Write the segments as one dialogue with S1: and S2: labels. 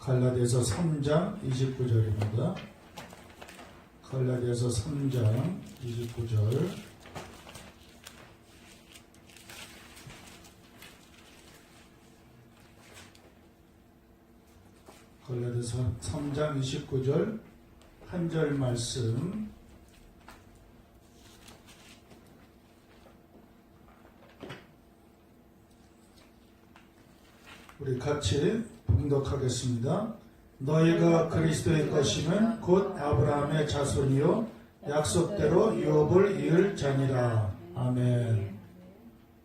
S1: 갈라디아서 3장 29절입니다. 갈라디아서 3장 29절. 갈라디아서 3장 29절 한 절 말씀. 우리 같이 봉독하겠습니다. 너희가 그리스도의 것이면 곧 아브라함의 자손이요 약속대로 유업을 이을 자니라. 아멘.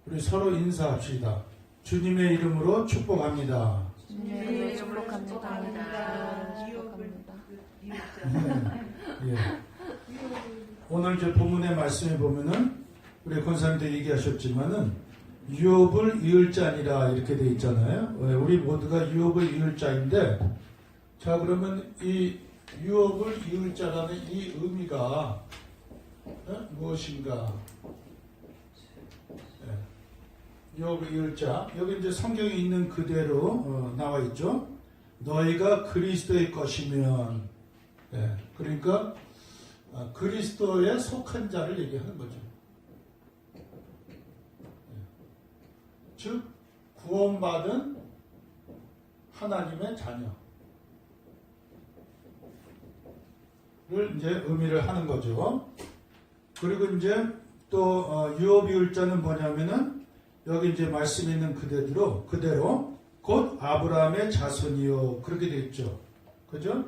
S1: 우리 서로 인사합시다. 주님의 이름으로 축복합니다.
S2: 주님의 축복합니다. 축복합니다.
S1: 예. 오늘 저 본문의 말씀에 보면은 우리 권사님도 얘기하셨지만은 유업을 이을 자니라 이렇게 돼 있잖아요. 우리 모두가 유업을 이을 자인데, 자 그러면 이 유업을 이을 자라는 이 의미가 무엇인가? 유업을 이을 자, 여기 이제 성경에 있는 그대로 나와 있죠. 너희가 그리스도의 것이면, 그러니까 그리스도에 속한 자를 얘기하는 거죠. 즉 구원받은 하나님의 자녀를 이제 의미를 하는 거죠. 그리고 이제 또 유업이을 자는 뭐냐면은 여기 이제 말씀에 있는 그대로 곧 아브라함의 자손이요 그렇게 되어 있죠. 그죠?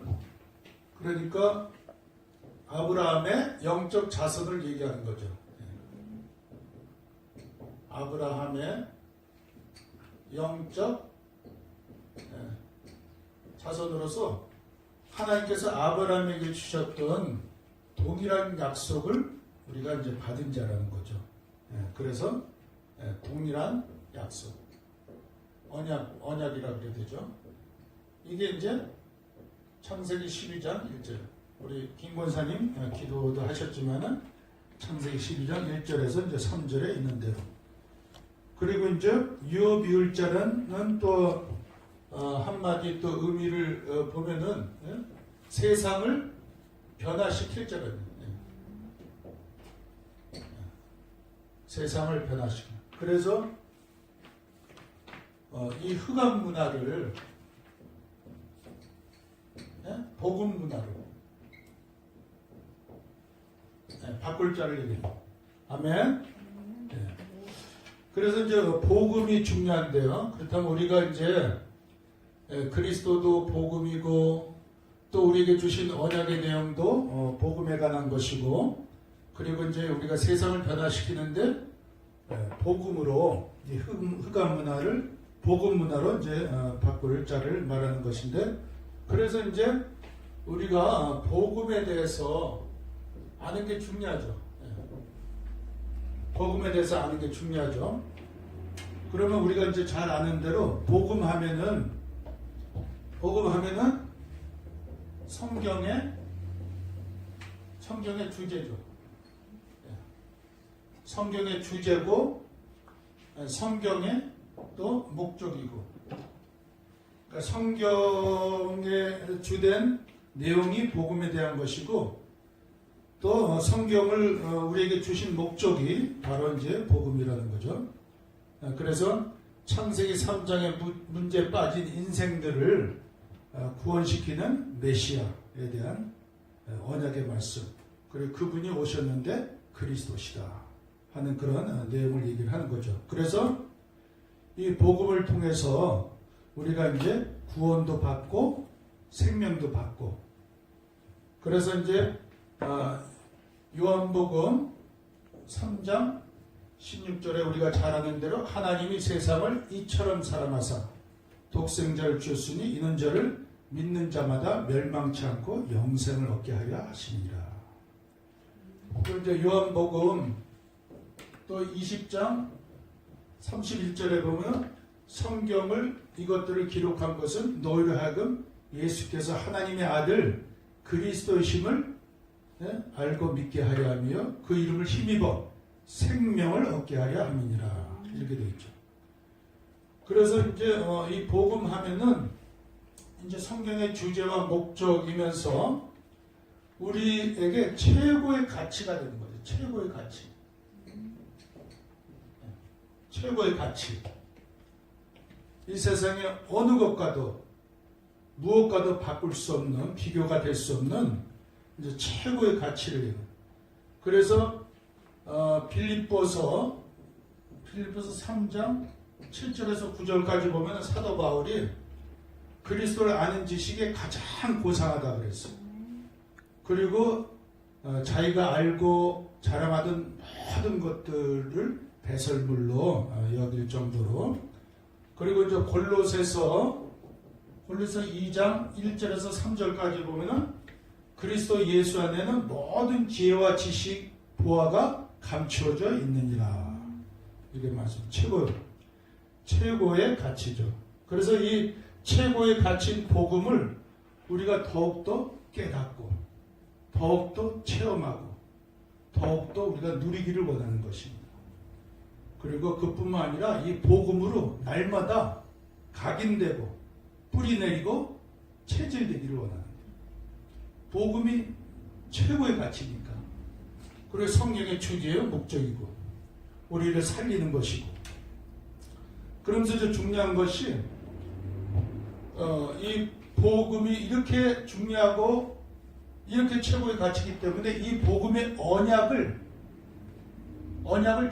S1: 그러니까 아브라함의 영적 자손을 얘기하는 거죠. 아브라함의 영적 자손으로서 하나님께서 아브라함에게 주셨던 동일한 약속을 우리가 이제 받은 자라는 거죠. 그래서 동일한 약속, 언약이라고 그래야 되죠. 이게 이제 창세기 12장 1절. 우리 김 권사님 기도도 하셨지만은 창세기 12장 1절에서 이제 3절에 있는 대로. 그리고 이제 유업이을 자는 또 한마디 또 의미를 보면은 세상을 변화시킬 자거든요. 세상을 변화시켜. 그래서 이 흑암 문화를 복음 문화로 바꿀 자를 얘기해요. 아멘. 그래서 이제 복음이 중요한데요. 그렇다면 우리가 이제 그리스도도 복음이고 또 우리에게 주신 언약의 내용도 복음에 관한 것이고, 그리고 이제 우리가 세상을 변화시키는데 복음으로 이 흑암 문화를 복음 문화로 이제 바꿀 자를 말하는 것인데, 그래서 이제 우리가 복음에 대해서 아는 게 중요하죠. 복음에 대해서 아는 게 중요하죠. 그러면 우리가 이제 잘 아는 대로 복음하면은 성경의 주제죠. 성경의 주제고 성경의 또 목적이고, 그러니까 성경의 주된 내용이 복음에 대한 것이고, 또 성경을 우리에게 주신 목적이 바로 이제 복음이라는 거죠. 그래서 창세기 3장의 문제에 빠진 인생들을 구원시키는 메시아에 대한 언약의 말씀, 그리고 그분이 오셨는데 그리스도시다 하는 그런 내용을 얘기를 하는 거죠. 그래서 이 복음을 통해서 우리가 이제 구원도 받고 생명도 받고, 그래서 이제 요한복음 3장 16절에 우리가 잘 아는 대로 하나님이 세상을 이처럼 사랑하사 독생자를 주었으니 이는 저를 믿는 자마다 멸망치 않고 영생을 얻게 하려 하시니라. 또 이제 요한복음 또 20장 31절에 보면 성경을 이것들을 기록한 것은 너희로 하여금 예수께서 하나님의 아들 그리스도이심을 알고 믿게 하려 하며 그 이름을 힘입어 생명을 얻게 하려 함이니라. 이렇게 되어 있죠. 그래서 이제 이 복음 하면은 이제 성경의 주제와 목적이면서 우리에게 최고의 가치가 되는 거죠. 최고의 가치. 최고의 가치. 이 세상에 어느 것과도 무엇과도 바꿀 수 없는, 비교가 될 수 없는 이제 최고의 가치를 해요. 그래서 빌립보서 3장 7절에서 9절까지 보면 사도 바울이 그리스도를 아는 지식에 가장 고상하다 그랬어요. 그리고 자기가 알고 자랑하던 모든 것들을 배설물로 여길 정도로, 그리고 이제 골로새서 2장 1절에서 3절까지 보면은 그리스도 예수 안에는 모든 지혜와 지식, 보화가 감추어져 있느니라. 이게 말씀. 최고의 가치죠. 그래서 이 최고의 가치인 복음을 우리가 더욱더 깨닫고, 더욱더 체험하고, 더욱더 우리가 누리기를 원하는 것입니다. 그리고 그뿐만 아니라 이 복음으로 날마다 각인되고 뿌리내리고 체질되기를 원하는 거예요. 복음이 최고의 가치니까. 그리고 성경의 주제의 목적이고 우리를 살리는 것이고. 그러면서 이제 중요한 것이 이 복음이 이렇게 중요하고 이렇게 최고의 가치이기 때문에 이 복음의 언약을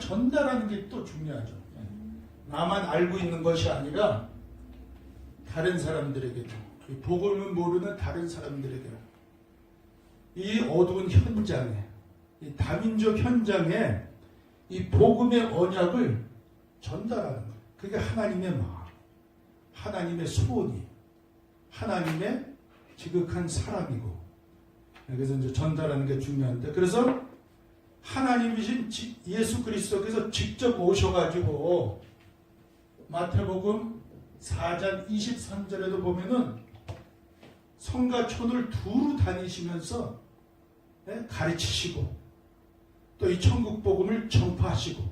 S1: 전달하는 게 또 중요하죠. 나만 알고 있는 것이 아니라 다른 사람들에게도, 이 복음을 모르는 다른 사람들에게도, 이 어두운 현장에, 이 다민족 현장에 이 복음의 언약을 전달하는 거예요. 그게 하나님의 마음, 하나님의 소원이, 하나님의 지극한 사랑이고, 그래서 이제 전달하는 게 중요한데, 그래서 하나님이신 예수 그리스도께서 직접 오셔가지고 마태복음 4장 23절에도 보면은 성과 촌을 두루 다니시면서 가르치시고, 또 이 천국 복음을 전파하시고,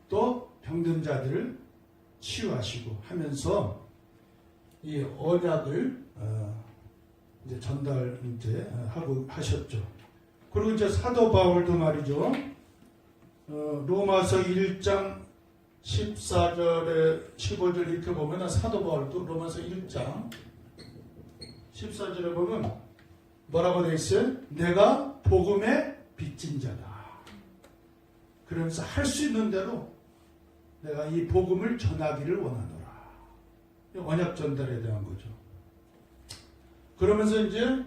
S1: 또 병든 자들을 치유하시고 하면서 이 언약을 이제 전달 하고 하셨죠. 그리고 이제 사도 바울도 말이죠. 로마서 1장 14절에 15절 이렇게 보면 사도 바울도 로마서 1장 14절에 보면 뭐라고 되어 있어요? 내가 복음의 빚진 자다. 그러면서 할 수 있는 대로 내가 이 복음을 전하기를 원하노라. 언약 전달에 대한 거죠. 그러면서 이제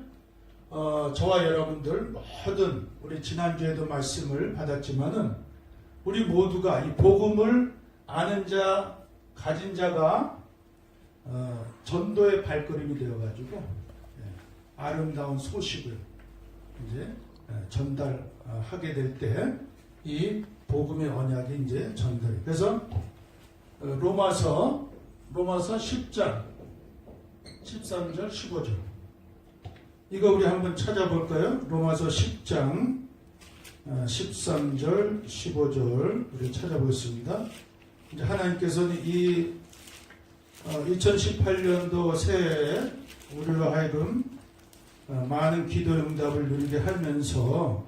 S1: 저와 여러분들 모든, 우리 지난주에도 말씀을 받았지만은 우리 모두가 이 복음을 아는 자, 가진 자가 전도의 발걸음이 되어가지고 아름다운 소식을 이제 전달하게 될 때 이 복음의 언약이 이제 전달이. 그래서 로마서 10장 13절 15절 이거 우리 한번 찾아볼까요? 로마서 10장 13절 15절 우리 찾아보겠습니다. 이제 하나님께서는 이 2018년도 새해에 우리로 하여금 많은 기도 응답을 누리게 하면서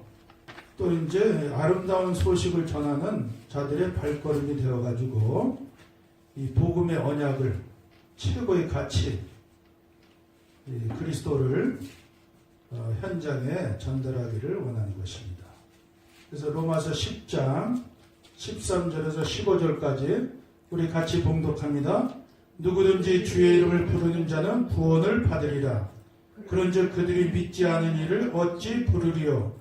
S1: 또 이제 아름다운 소식을 전하는 자들의 발걸음이 되어가지고 이 복음의 언약을, 최고의 가치, 이 그리스도를 현장에 전달하기를 원하는 것입니다. 그래서 로마서 10장 13절에서 15절까지 우리 같이 봉독합니다. 누구든지 주의 이름을 부르는 자는 구원을 받으리라. 그런즉 그들이 믿지 않은 이를 어찌 부르리요?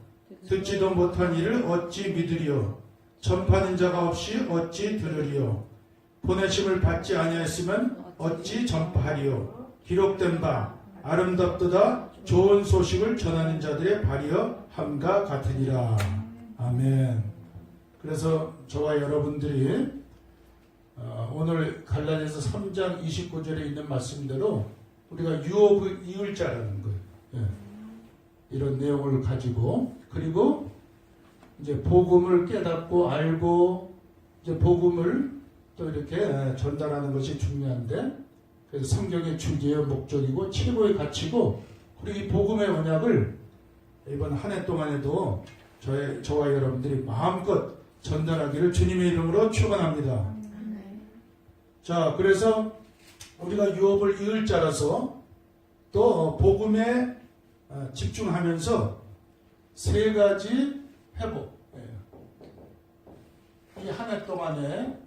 S1: 듣지도 못한 이를 어찌 믿으리요? 전파하는 자가 없이 어찌 들으리요? 보내심을 받지 아니하였으면 어찌 전파하리요? 기록된 바 아름답도다 좋은 소식을 전하는 자들의 발이여 함과 같으니라. 아멘. 그래서 저와 여러분들이 오늘 갈라디아서 3장 29절에 있는 말씀대로 우리가 유업을 이을 자라는 거예요. 이런 내용을 가지고, 그리고 이제 복음을 깨닫고 알고 이제 복음을 또 이렇게 전달하는 것이 중요한데, 그래서 성경의 주제와 목적이고 최고의 가치고, 그리고 이 복음의 언약을 이번 한 해 동안에도 저와 여러분들이 마음껏 전달하기를 주님의 이름으로 축원합니다. 자, 그래서 우리가 유업을 이을 자라서 또 복음에 집중하면서 세 가지 회복. 이 한 해 동안에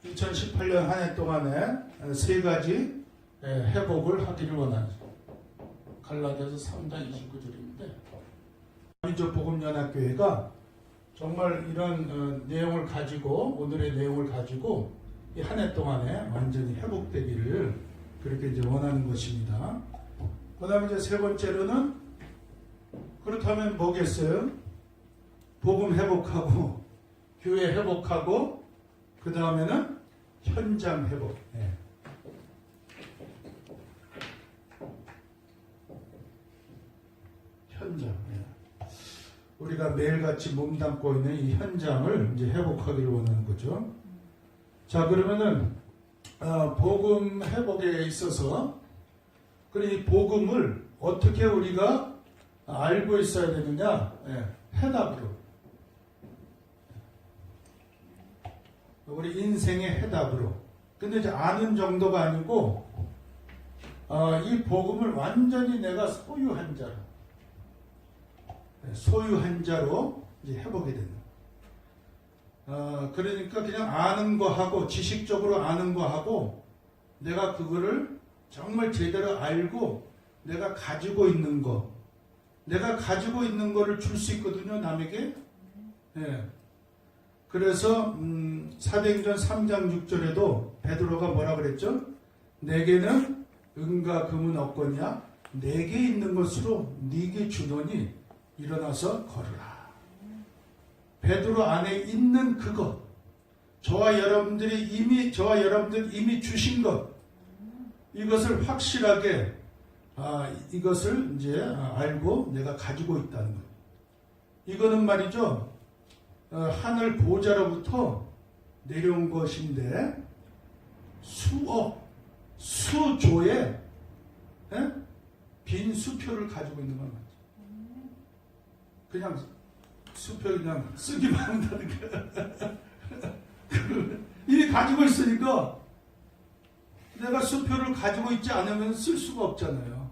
S1: 2018년 한 해 동안에 세 가지 회복을 하기를 원합니다. 갈라디아서 3장 29절인데, 민족 복음연합교회가 정말 이런 내용을 가지고, 오늘의 내용을 가지고 이 한 해 동안에 완전히 회복되기를 그렇게 이제 원하는 것입니다. 그 다음에 이제 세 번째로는, 그렇다면 뭐겠어요? 복음 회복하고, 교회 회복하고, 그 다음에는 현장 회복. 현장. 우리가 매일같이 몸담고 있는 이 현장을 이제 회복하기를 원하는 거죠. 자, 그러면은 복음 회복에 있어서, 그리고 이 복음을 어떻게 우리가 알고 있어야 되느냐? 해답으로. 우리 인생의 해답으로. 근데 이제 아는 정도가 아니고, 이 복음을 완전히 내가 소유한 자로 이제 회복이 되는. 그러니까 그냥 아는 거 하고, 지식적으로 아는 거 하고, 내가 그거를 정말 제대로 알고, 내가 가지고 있는 거를 줄 수 있거든요, 남에게. 그래서 사도행전 3장 6절에도 베드로가 뭐라 그랬죠? 내게는 은과 금은 없거냐? 내게 있는 것으로 네게 주노니 일어나서 걸으라. 베드로 안에 있는 그것, 저와 여러분들 이미 주신 것, 이것을 확실하게 이것을 이제 알고 내가 가지고 있다는 것. 이거는 말이죠, 하늘 보좌로부터 내려온 것인데 수조의 빈 수표를 가지고 있는 건 맞죠. 그냥 수표 그냥 쓰기만 한다는 거야. 이미 가지고 있으니까 내가 수표를 가지고 있지 않으면 쓸 수가 없잖아요.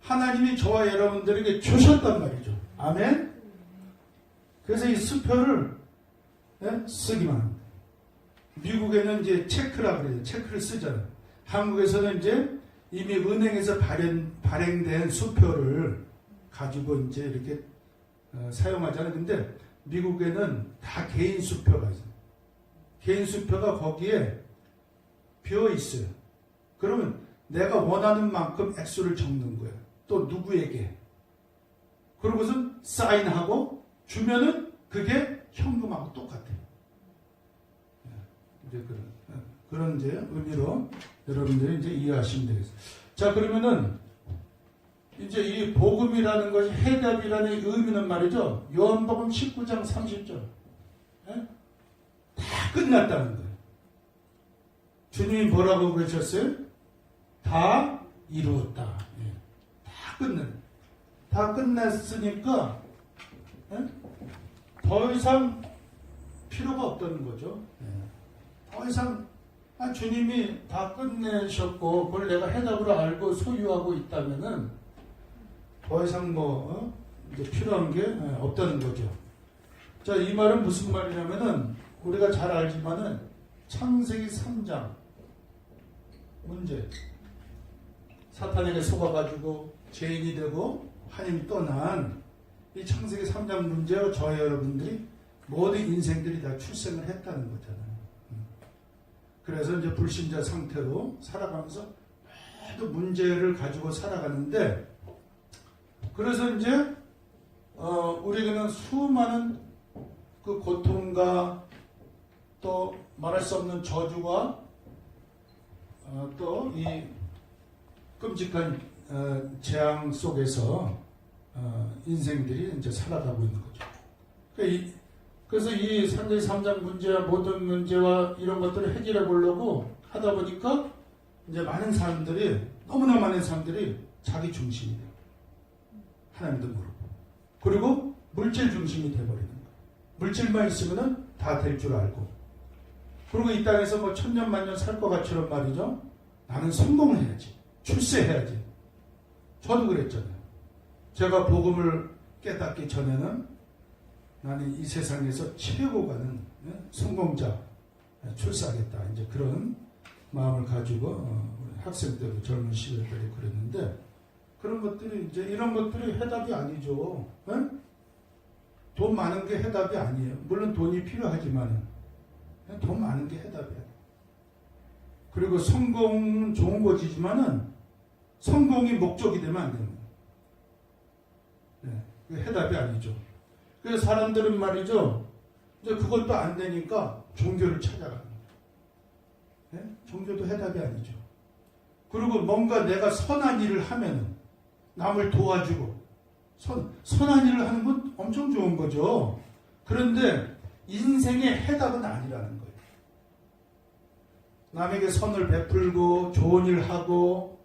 S1: 하나님이 저와 여러분들에게 주셨단 말이죠. 아멘. 그래서 이 수표를 쓰기만 합니다. 미국에는 이제 체크라 그래요. 체크를 쓰잖아요. 한국에서는 이제 이미 은행에서 발행된 수표를 가지고 이제 이렇게 사용하잖아요. 근데 미국에는 다 개인 수표가 있어요. 개인 수표가 거기에 비어 있어요. 그러면 내가 원하는 만큼 액수를 적는 거예요. 또 누구에게. 그러고선 사인하고 주면은 그게 현금하고 똑같아요. 이제 그런 이제 의미로 여러분들이 이제 이해하시면 되겠습니다. 자, 그러면은 이제 이 복음이라는 것이 해답이라는 의미는 말이죠. 요한복음 19장 30절. 다 끝났다는 거예요. 주님이 뭐라고 그러셨어요? 다 이루었다. 다 끝났으니까 더 이상 필요가 없다는 거죠. 더 이상 주님이 다 끝내셨고 그걸 내가 해답으로 알고 소유하고 있다면은 더 이상 이제 필요한 게 없다는 거죠. 자, 이 말은 무슨 말이냐면은 우리가 잘 알지만은 창세기 3장 문제, 사탄에게 속아가지고 죄인이 되고 하나님이 떠난 이 창세기 3장 문제와 저와 여러분들이 모든 인생들이 다 출생을 했다는 거잖아요. 그래서 이제 불신자 상태로 살아가면서 모든 문제를 가지고 살아가는데, 그래서 이제 우리에게는 수많은 그 고통과 또 말할 수 없는 저주와 또 이 끔찍한 재앙 속에서 인생들이 이제 살아가고 있는 거죠. 그래서 이 창세기 3장 문제와 모든 문제와 이런 것들을 해결해 보려고 하다 보니까 이제 많은 사람들이, 너무나 많은 사람들이 자기 중심이 돼요. 하나님도 모르고. 그리고 물질 중심이 돼버리는 거예요. 물질만 있으면은 다 될 줄 알고. 그리고 이 땅에서 뭐 천년만년 살 것 같처럼 말이죠. 나는 성공해야지. 출세해야지. 저도 그랬잖아요. 제가 복음을 깨닫기 전에는 나는 이 세상에서 최고 가는 성공자, 출세하겠다. 이제 그런 마음을 가지고 학생 때도 젊은 시절 때도 그랬는데, 그런 것들이 이제 이런 것들이 해답이 아니죠. 에? 돈 많은 게 해답이 아니에요. 물론 돈이 필요하지만 돈 많은 게 해답이에요. 그리고 성공은 좋은 것이지만은 성공이 목적이 되면 안 됩니다. 네, 그게 해답이 아니죠. 그래서 사람들은 말이죠. 이제 그것도 안 되니까 종교를 찾아갑니다. 네? 종교도 해답이 아니죠. 그리고 뭔가 내가 선한 일을 하면은 남을 도와주고 선한 일을 하는 건 엄청 좋은 거죠. 그런데 인생의 해답은 아니라는 거예요. 남에게 선을 베풀고 좋은 일 하고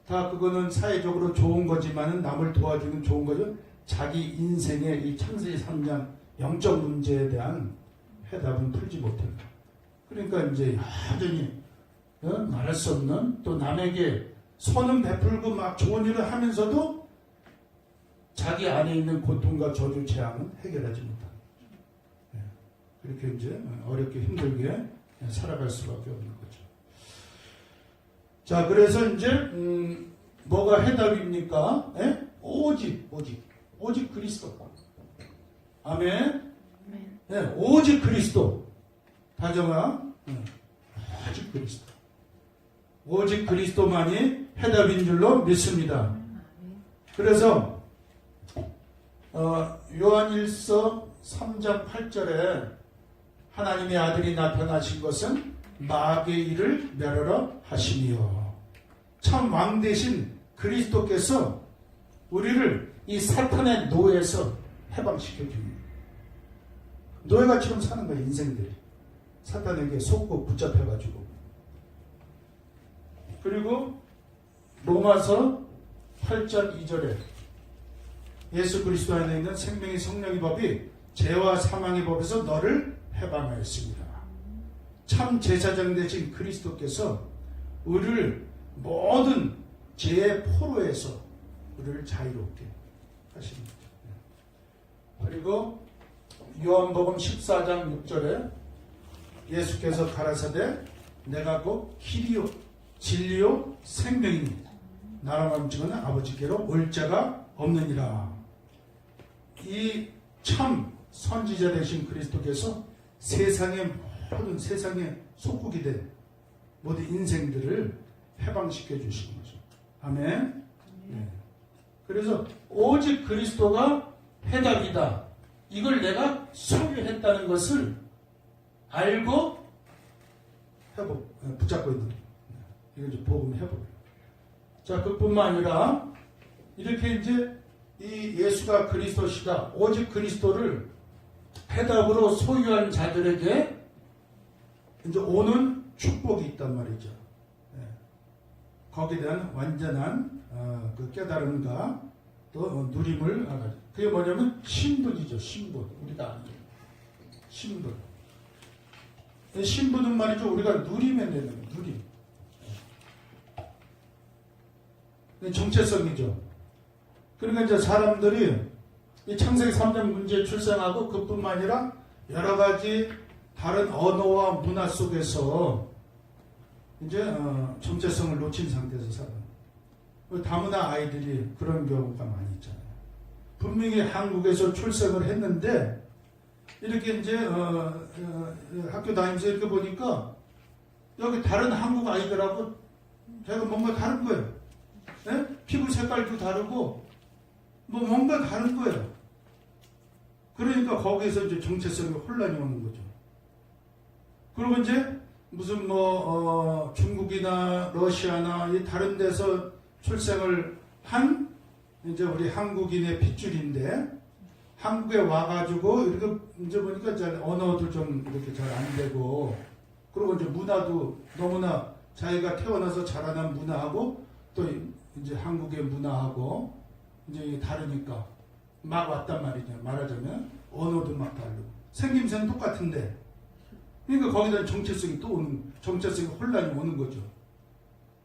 S1: 다 그거는 사회적으로 좋은 거지만은 남을 도와주는 좋은 거죠. 자기 인생의 이 창세기 3장 영적 문제에 대한 해답은 풀지 못합니다. 그러니까 이제 여전히 말할 수 없는, 또 남에게 선은 베풀고 막 좋은 일을 하면서도 자기 안에 있는 고통과 저주 재앙은 해결하지 못합니다. 그렇게 이제 어렵게 힘들게 살아갈 수밖에 없는 거죠. 자, 그래서 이제 뭐가 해답입니까? 오직 그리스도. 아멘. 네, 오직 그리스도. 다정아, 오직 그리스도. 오직 그리스도만이 해답인 줄로 믿습니다. 그래서 요한일서 3장 8절에 하나님의 아들이 나타나신 것은 마귀의 일을 멸하러 하심이요. 참 왕 대신 그리스도께서 우리를 이 사탄의 노예에서 해방시켜 줍니다. 노예가처럼 사는 거예요, 인생들이. 사탄에게 속고 붙잡혀가지고. 그리고 로마서 8장 2절에 예수 그리스도 안에 있는 생명의 성령의 법이 죄와 사망의 법에서 너를 해방하였습니다. 참 제사장 되신 그리스도께서 우리를 모든 죄의 포로에서 우리를 자유롭게 하십니다. 그리고 요한복음 14장 6절에 예수께서 가라사대 내가 곧 길이요 진리요 생명이니 나로 말미암아 아버지께로 올 자가 없느니라. 이 참 선지자 되신 그리스도께서 세상의 모든 세상에 속국이 된 모든 인생들을 해방시켜 주신 거죠. 아멘. 네. 그래서 오직 그리스도가 해답이다. 이걸 내가 소유했다는 것을 알고 붙잡고 있는 거예요. 이건 이제 복음 회복. 자, 그뿐만 아니라 이렇게 이제 이 예수가 그리스도시다. 오직 그리스도를 해답으로 소유한 자들에게 이제 오는 축복이 있단 말이죠. 네. 거기에 대한 완전한 그 깨달음과 또 누림을 그게 뭐냐면 신분이죠. 신분. 우리가 아니죠. 신분. 신분은 말이죠. 우리가 누리면 되는 거예요. 누림. 정체성이죠. 그러니까 이제 사람들이 이 창세기 3장 문제에 출생하고 그뿐만 아니라 여러 가지 다른 언어와 문화 속에서 이제 정체성을 놓친 상태에서 살아요. 다문화 아이들이 그런 경우가 많이 있잖아요. 분명히 한국에서 출생을 했는데 이렇게 이제 학교 다니면서 이렇게 보니까 여기 다른 한국 아이들하고 제가 뭔가 다른 거예요. 네? 피부 색깔도 다르고 뭐 뭔가 다른 거예요. 그러니까 거기에서 이제 정체성이 혼란이 오는 거죠. 그리고 이제 무슨 중국이나 러시아나 이 다른 데서 출생을 한 이제 우리 한국인의 핏줄인데 한국에 와가지고 이렇게 이제 보니까 언어도 좀 이렇게 잘 안 되고 그리고 이제 문화도 너무나 자기가 태어나서 자라난 문화하고 또 이제 한국의 문화하고 이제 다르니까 막 왔단 말이죠. 말하자면 언어도 막 다르고 생김새는 똑같은데 그러니까 거기다 정체성이 또 오는 정체성이 혼란이 오는 거죠.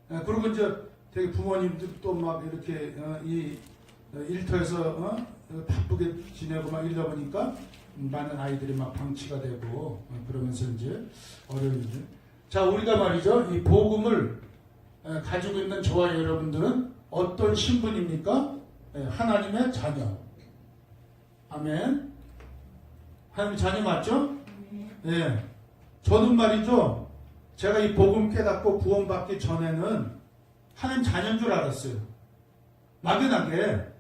S1: 그리고 이제 되게 부모님들도 막 이렇게 이 일터에서 바쁘게 지내고 막 이러다 보니까 많은 아이들이 막 방치가 되고 그러면서 이제 어려움이죠. 자, 우리가 말이죠. 이 복음을 가지고 있는 저와 여러분들은 어떤 신분입니까? 하나님의 자녀. 아멘. 하나님의 자녀 맞죠? 예. 저는 말이죠. 제가 이 복음 깨닫고 구원받기 전에는 하나님 자녀인 줄 알았어요. 막연하게.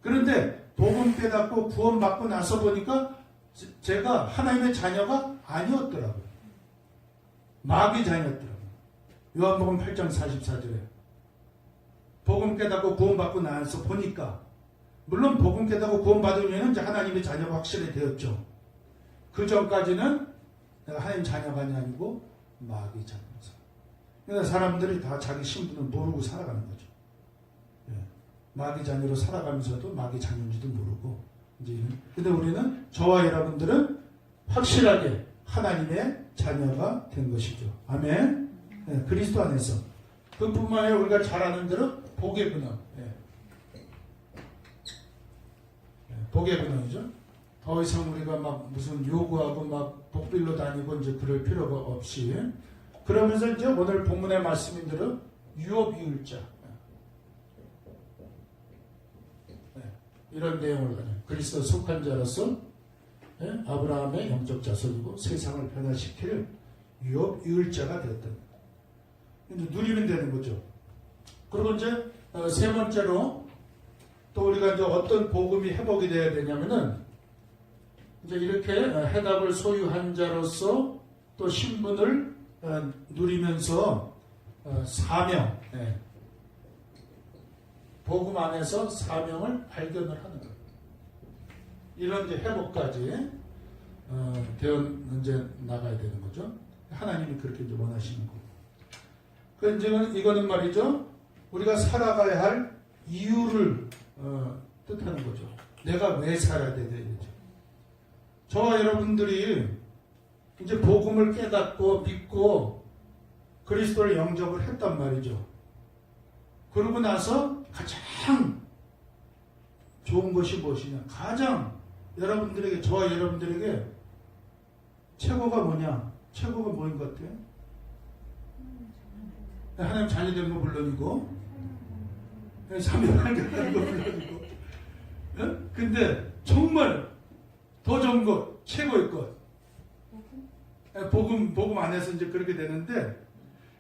S1: 그런데 복음 깨닫고 구원받고 나서 보니까 제가 하나님의 자녀가 아니었더라고요. 마귀 자녀였더라고요. 요한복음 8장 44절에 복음 깨닫고 구원받고 나서 보니까 물론 복음 깨닫고 구원받으면 이제 하나님의 자녀가 확실히 되었죠. 그 전까지는 내가 하나님 자녀가 아니고 마귀 자녀였어요. 그러니까 사람들이 다 자기 신분을 모르고 살아가는 거죠. 예. 마귀 자녀로 살아가면서도 마귀 자녀인지도 모르고 이제 근데 우리는 저와 여러분들은 확실하게 하나님의 자녀가 된 것이죠. 아멘. 예. 그리스도 안에서 그뿐만 아니라 우리가 잘 아는 대로 복의 근원. 예. 복의 근원이죠. 더 이상 우리가 막 무슨 요구하고 막 복빌로 다니고 이제 그럴 필요가 없이 그러면서 이제 오늘 본문의 말씀인 대로 유업이율자 이런 내용을 가지고 그리스도 속한 자로서 아브라함의 영적 자손이고 세상을 변화시킬 유업이율자가 되었다. 이제 누리면 되는 거죠. 그리고 이제 세 번째로 또 우리가 이제 어떤 복음이 회복이 돼야 되냐면은 이제 이렇게 해답을 소유한 자로서 또 신분을 누리면서 사명, 복음 안에서 사명을 발견을 하는 거예요. 이런 이제 회복까지 되어 이제 나가야 되는 거죠. 하나님이 그렇게 이제 원하시는 거고. 그 이제 이거는 말이죠. 우리가 살아가야 할 이유를 뜻하는 거죠. 내가 왜 살아야 되죠. 저와 여러분들이 이제 복음을 깨닫고 믿고 그리스도를 영접을 했단 말이죠. 그러고 나서 가장 좋은 것이 무엇이냐? 가장 여러분들에게 저와 여러분들에게 최고가 뭐냐? 최고가 뭐인 것 같아요? 하나님 자녀된 거 물론이고 사명 발견하는 거 물론이고 근데 정말 더 좋은 것, 최고의 것. 복음 안에서 이제 그렇게 되는데,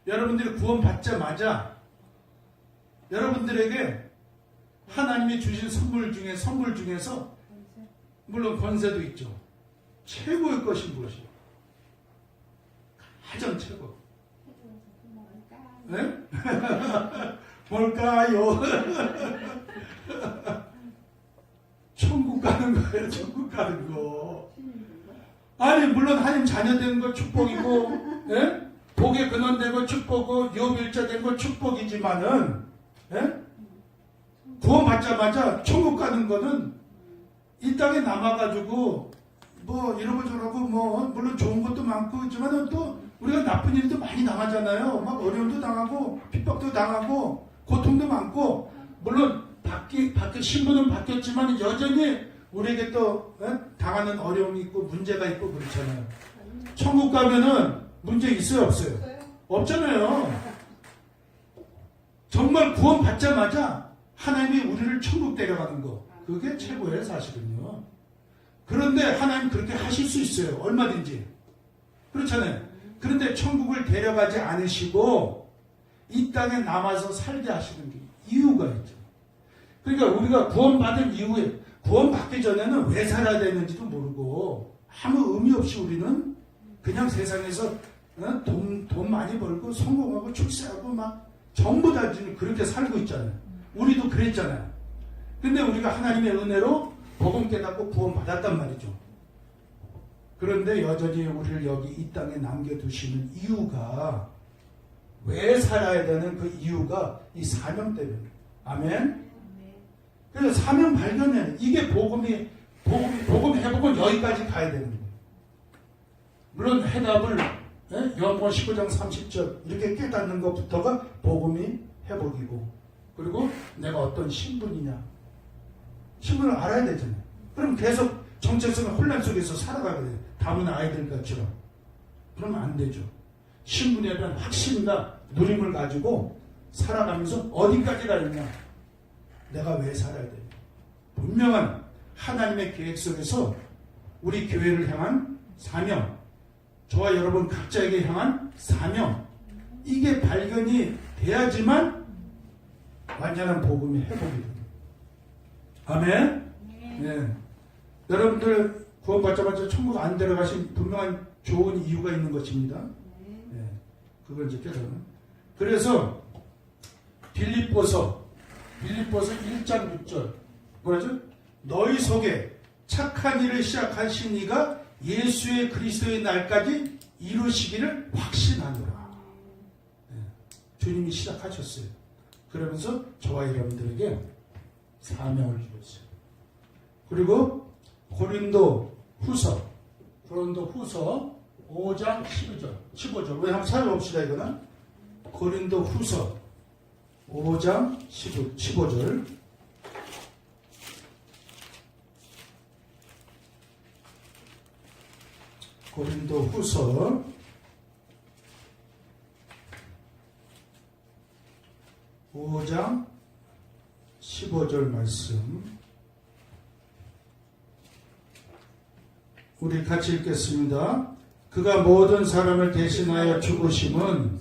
S1: 여러분들이 구원받자마자, 여러분들에게 하나님이 주신 선물 중에서, 물론 권세도 있죠. 최고의 것이 무엇이요? 가장 최고. 네? 뭘까요? 천국 가는 거예요. 천국 가는 거. 아니 물론 하나님 자녀 되는 거 축복이고 예? 복의 근원되고 축복이고 유업일자 된 거 축복이지만은 예? 구원받자마자 천국 가는 거는 이 땅에 남아가지고 뭐 이러고 저러고 뭐 물론 좋은 것도 많고 있지만은 또 우리가 나쁜 일도 많이 당하잖아요. 막 어려움도 당하고 핍박도 당하고 고통도 많고 물론 밖에 신분은 바뀌었지만 여전히 우리에게 또 당하는 어려움이 있고 문제가 있고 그렇잖아요. 천국 가면은 문제 있어요 없어요? 없잖아요. 정말 구원받자마자 하나님이 우리를 천국 데려가는 거 그게 최고예요 사실은요. 그런데 하나님 그렇게 하실 수 있어요. 얼마든지. 그렇잖아요. 그런데 천국을 데려가지 않으시고 이 땅에 남아서 살게 하시는 게 이유가 있죠. 그러니까 우리가 구원받은 이후에 구원받기 전에는 왜 살아야 되는지도 모르고 아무 의미 없이 우리는 그냥 세상에서 돈 많이 벌고 성공하고 출세하고 막 전부 다 지금 그렇게 살고 있잖아요. 우리도 그랬잖아요. 근데 우리가 하나님의 은혜로 복음 깨닫고 구원받았단 말이죠. 그런데 여전히 우리를 여기 이 땅에 남겨두시는 이유가, 왜 살아야 되는 그 이유가 이 사명 때문에. 아멘? 그래서 사명 발견해. 이게 복음 회복은 여기까지 가야 되는 거예요. 물론 해답을 요한복음 19장 30절 이렇게 깨닫는 것부터가 복음이 회복이고, 그리고 내가 어떤 신분이냐, 신분을 알아야 되잖아요. 그럼 계속 정체성의 혼란 속에서 살아가게 돼요. 담은 아이들처럼. 그러면 안 되죠. 신분에 대한 확신과 누림을 가지고 살아가면서 어디까지 가느냐, 내가 왜 살아야 되냐. 분명한 하나님의 계획 속에서 우리 교회를 향한 사명, 저와 여러분 각자에게 향한 사명, 이게 발견이 돼야지만 완전한 복음이 회복이 됩니다. 아멘? 네. 여러분들 구원받자마자 천국 안 데려가신 분명한 좋은 이유가 있는 것입니다. 네. 그걸 이제 깨달으면. 그래서 빌립보서 1장 6절 뭐라죠? 너희 속에 착한 일을 시작하신 이가 예수의 그리스도의 날까지 이루시기를 확신하노라. 네. 주님이 시작하셨어요. 그러면서 저와 여러분들에게 사명을 주셨어요. 그리고 고린도 후서 5장 15절. 우리 한번 살펴봅시다. 이거는 고린도 후서 5장 15절. 고린도 후서 5장 15절 말씀 우리 같이 읽겠습니다. 그가 모든 사람을 대신하여 죽으심은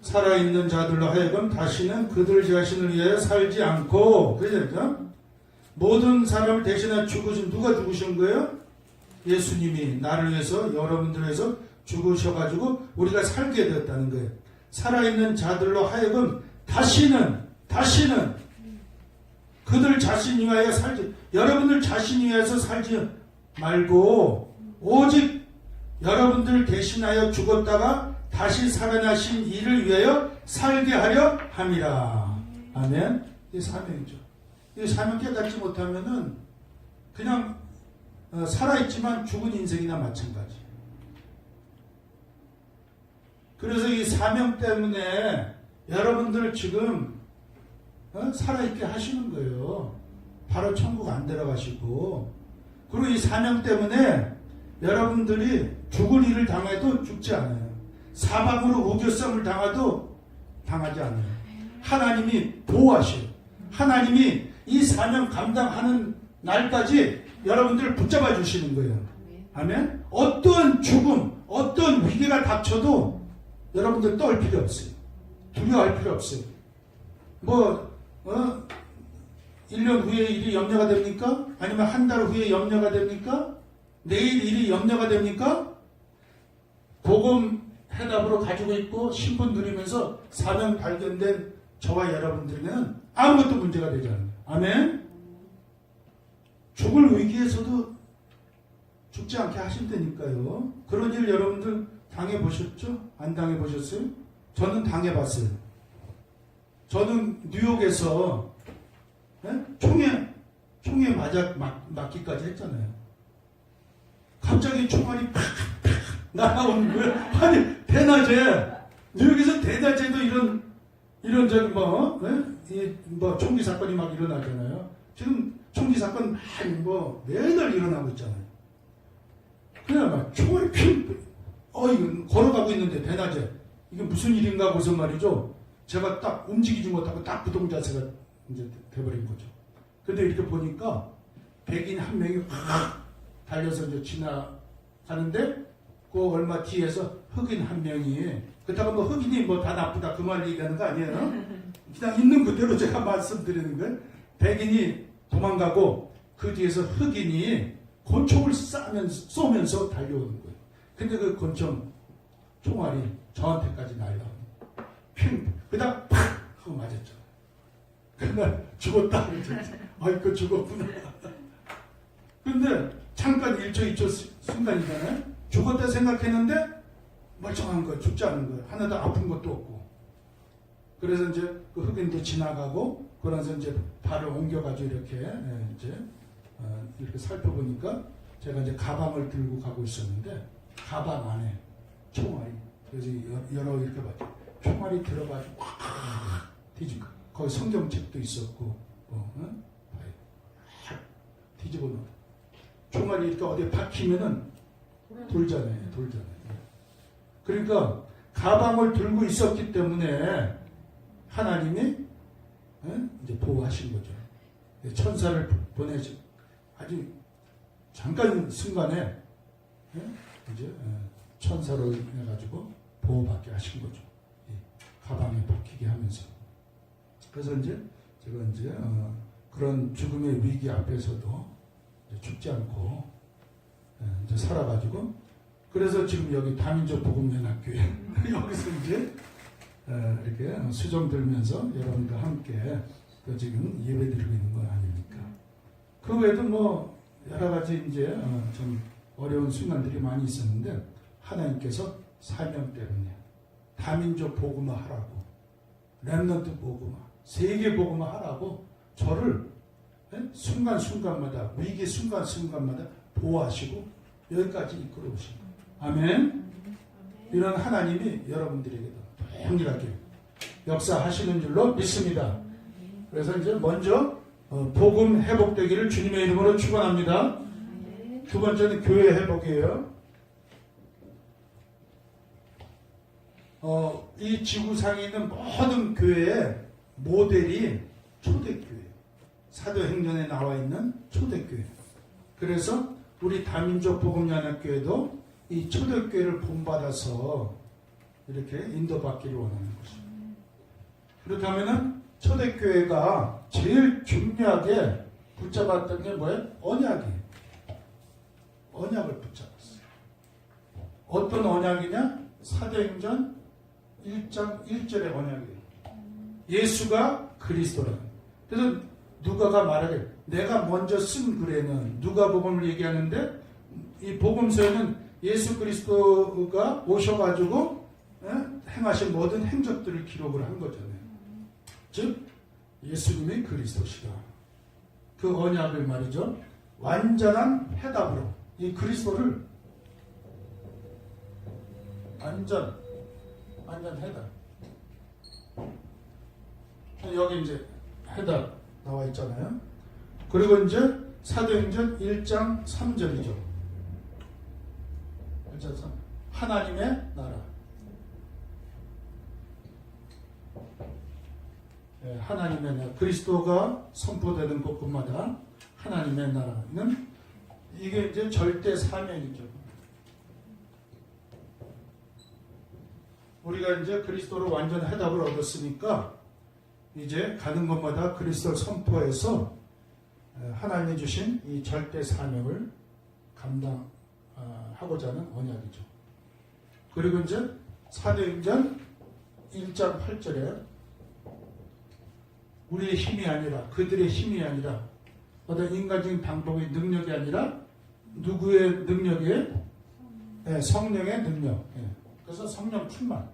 S1: 살아있는 자들로 하여금 다시는 그들 자신을 위하여 살지 않고, 그죠? 모든 사람을 대신하여 죽으신, 누가 죽으신 거예요? 예수님이 나를 위해서, 여러분들을 위해서 죽으셔가지고 우리가 살게 되었다는 거예요. 살아있는 자들로 하여금 다시는 그들 자신 위하여 살지, 여러분들 자신 위해서 살지 말고 오직 여러분들 대신하여 죽었다가 다시 살아나신 이를 위하여 살게 하려 함이라. 아멘. 이 사명이죠. 이 사명 깨닫지 못하면은 그냥 살아있지만 죽은 인생이나 마찬가지. 그래서 이 사명 때문에 여러분들 지금 살아있게 하시는 거예요. 바로 천국 안 데려가시고. 그리고 이 사명 때문에 여러분들이 죽을 일을 당해도 죽지 않아요. 사방으로 우겨쌈을 당해도 당하지 않아요. 하나님이 보호하셔요. 하나님이 이 사명 감당하는 날까지 여러분들을 붙잡아 주시는 거예요. 아멘? 어떤 죽음, 어떤 위기가 닥쳐도 여러분들 떨 필요 없어요. 두려워할 필요 없어요. 1년 후에 일이 염려가 됩니까? 아니면 한 달 후에 염려가 됩니까? 내일 일이 염려가 됩니까? 복음 해답으로 가지고 있고 신분 누리면서 사명 발견된 저와 여러분들에게는 아무것도 문제가 되지 않아요. 아멘? 죽을 위기에서도 죽지 않게 하신다니까요. 그런 일 여러분들 당해보셨죠? 안 당해보셨어요? 저는 당해봤어요. 저는 뉴욕에서 총에 맞기까지 했잖아요. 갑자기 총알이 팍팍 날아오는 거예요. 아니, 대낮에, 뉴욕에서 대낮에도 이런 총기 사건이 막 일어나잖아요. 지금 총기 사건 매달 일어나고 있잖아요. 그냥 막 총알이 이거 걸어가고 있는데 대낮에 이게 무슨 일인가 하고서 말이죠. 제가 딱 움직이지 못하고 딱 부동 자세가 이제 돼버린 거죠. 근데 이렇게 보니까 백인 한 명이 확 달려서 이제 지나가는데 그 얼마 뒤에서 흑인 한 명이, 그렇다고 흑인이 다 나쁘다 그 말 얘기하는 거 아니에요? 그냥 있는 그대로 제가 말씀드리는 거예요. 백인이 도망가고 그 뒤에서 흑인이 권총을 쏘면서 달려오는 거예요. 근데 그 권총 총알이 저한테까지 날라오는 거예요. 그다음 팍 하고 맞았죠. 그날 죽었다 그랬죠. 아이고 죽었구나. 근데 잠깐 1초, 2초 순간이잖아요. 죽었다 생각했는데 멀쩡한 거야. 죽지 않은 거야. 하나도 아픈 것도 없고. 그래서 이제 그 흑인도 지나가고 그러면서 이제 발을 옮겨가지고 이렇게 이렇게 살펴보니까 제가 이제 가방을 들고 가고 있었는데 가방 안에 총알이, 그래서 여러 이렇게 봤죠. 총알이 들어가지고 확 뒤집어. 거기 성경책도 있었고 뒤집어 놓아. 총알이 이렇게 어디에 박히면은 돌잖아요. 그러니까 가방을 들고 있었기 때문에 하나님이 이제 보호하신 거죠. 천사를 보내시 아주 잠깐 순간에 이제 천사로 해가지고 보호받게 하신 거죠. 가방에 박히게 하면서. 그래서 이제 제가 이제 그런 죽음의 위기 앞에서도 죽지 않고 이제 살아가지고, 그래서 지금 여기 다민족 복음연합교회 여기서 이제 이렇게 수종 들면서 여러분과 함께 또 지금 예배드리고 있는 건 아닙니까? 그 외에도 뭐 여러 가지 이제 좀 어려운 순간들이 많이 있었는데 하나님께서 사명 때문에 다민족 복음화 하라고, 렘넌트 복음화, 세계 복음화 하라고 저를 순간순간마다, 위기 순간순간마다 보호하시고 여기까지 이끌어 오신 거예요. 아멘. 이런 하나님이 여러분들에게도 동일하게 역사하시는 줄로 믿습니다. 그래서 이제 먼저 복음 회복되기를 주님의 이름으로 축원합니다. 두 번째는 교회 회복이에요. 이 지구상에 있는 모든 교회의 모델이 초대교회예요. 사도행전에 나와 있는 초대교회. 그래서 우리 다민족 복음연합교회도 이 초대교회를 본받아서 이렇게 인도받기를 원하는 것입니다. 그렇다면은 초대교회가 제일 중요하게 붙잡았던 게 뭐예요? 언약이에요. 언약을 붙잡았어요. 어떤 언약이냐? 사도행전 1장 1절의 언약이에요. 예수가 그리스도라는. 그래서 누가가 말하길, 내가 먼저 쓴 글에는 누가복음을 얘기하는데 이 복음서에는 예수 그리스도가 오셔가지고 행하신 모든 행적들을 기록을 한 거잖아요. 즉 예수님이 그리스도시다. 그 언약을 말이죠. 완전한 해답으로 이 그리스도를 완전 해답. 여기 이제 해답 나와 있잖아요. 그리고 이제 사도행전 1장 3절이죠. 1장 3. 하나님의 나라. 하나님의 나라. 그리스도가 선포되는 곳곳마다 하나님의 나라는 이게 이제 절대 사명이죠. 우리가 이제 그리스도로 완전 해답을 얻었으니까 이제 가는 곳마다 그리스도를 선포해서 하나님이 주신 이 절대 사명을 감당하고자 하는 언약이죠. 그리고 이제 사도행전 1장 8절에 우리의 힘이 아니라, 그들의 힘이 아니라, 어떤 인간적인 방법의 능력이 아니라 누구의 능력이에요? 성령의 능력. 그래서 성령 충만.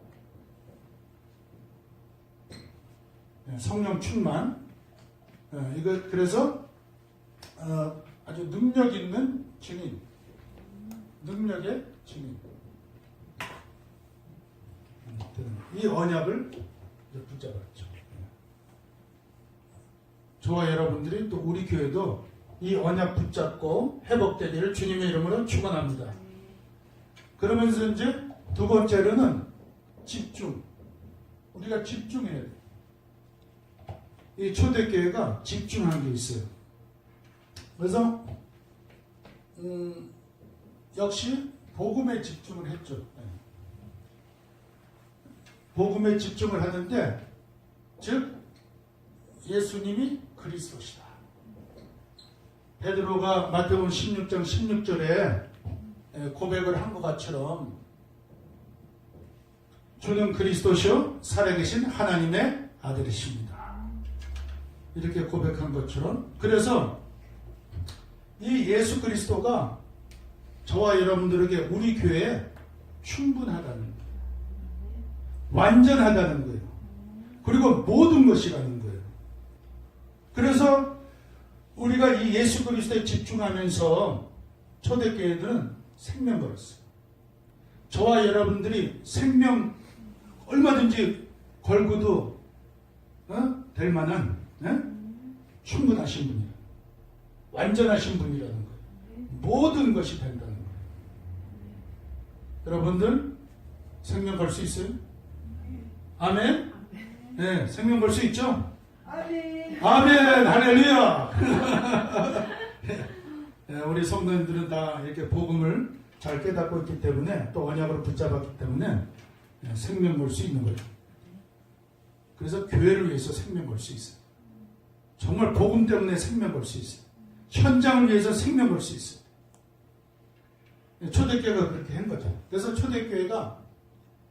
S1: 성령 충만. 이거 그래서 아주 능력 있는 증인. 능력의 증인. 이 언약을 붙잡았죠. 저와 여러분들이 또 우리 교회도 이 언약 붙잡고 회복되기를 주님의 이름으로 축원합니다. 그러면서 이제 두 번째로는 집중. 우리가 집중해야 돼. 이 초대교회가 집중한 게 있어요. 그래서 역시 복음에 집중을 했죠. 복음에 집중을 하는데, 즉 예수님이 그리스도시다. 베드로가 마태복음 16장 16절에 고백을 한 것처럼 주는 그리스도시요 살아계신 하나님의 아들이십니다. 이렇게 고백한 것처럼, 그래서 이 예수 그리스도가 저와 여러분들에게 우리 교회에 충분하다는 거예요. 완전하다는 거예요. 그리고 모든 것이라는 거예요. 그래서 우리가 이 예수 그리스도에 집중하면서 초대교회들은 생명 걸었어요. 저와 여러분들이 생명 얼마든지 걸고도 될 만한 충분하신 분이에요. 완전하신 분이라는 거예요. 모든 것이 된다는 거예요. 여러분들 생명 걸 수 있어요? 아멘? 네, 생명 걸 수 있죠?
S3: 아멘.
S1: 아멘! 할렐루야! 네, 우리 성도님들은 다 이렇게 복음을 잘 깨닫고 있기 때문에 또 언약으로 붙잡았기 때문에 생명 걸 수 있는 거예요. 그래서 교회를 위해서 생명 걸 수 있어요. 정말 복음 때문에 생명 걸 수 있어요. 현장을 위해서 생명 걸 수 있어요. 초대교회가 그렇게 한 거죠. 그래서 초대교회가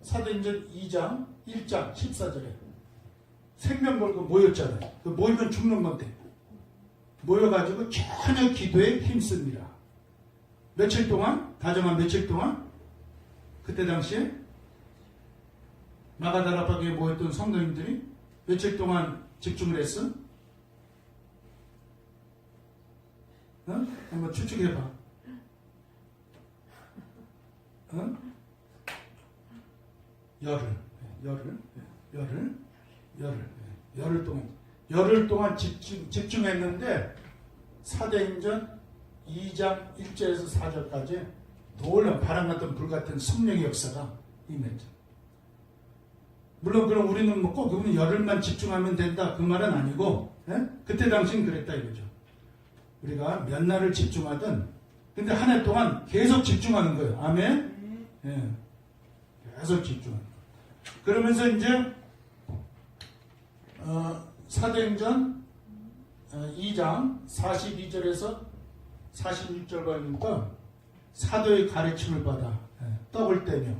S1: 사도행전 2장 1장 14절에 생명 걸고 모였잖아요. 그 모이면 죽는 건데 모여가지고 전혀 기도에 힘씁니다. 며칠 동안, 다정한 며칠 동안, 그때 당시에 마가다라파교에 모였던 성도님들이 며칠 동안 집중을 했어? 한번 추측해봐. 열흘 동안 집중했는데 사도행전 2장 1절에서 4절까지 놀라운 바람 같은 불 같은 성령의 역사가 임했죠. 물론 그럼 우리는 뭐 꼭 열흘만 집중하면 된다 그 말은 아니고 그때 당시는 그랬다 이거죠. 우리가 몇 날을 집중하든 근데 한 해 동안 계속 집중하는 거예요. 아멘? 예. 계속 집중하는 거예요. 그러면서 이제 사도행전 2장 42절에서 46절 보니까 사도의 가르침을 받아 떡을 떼며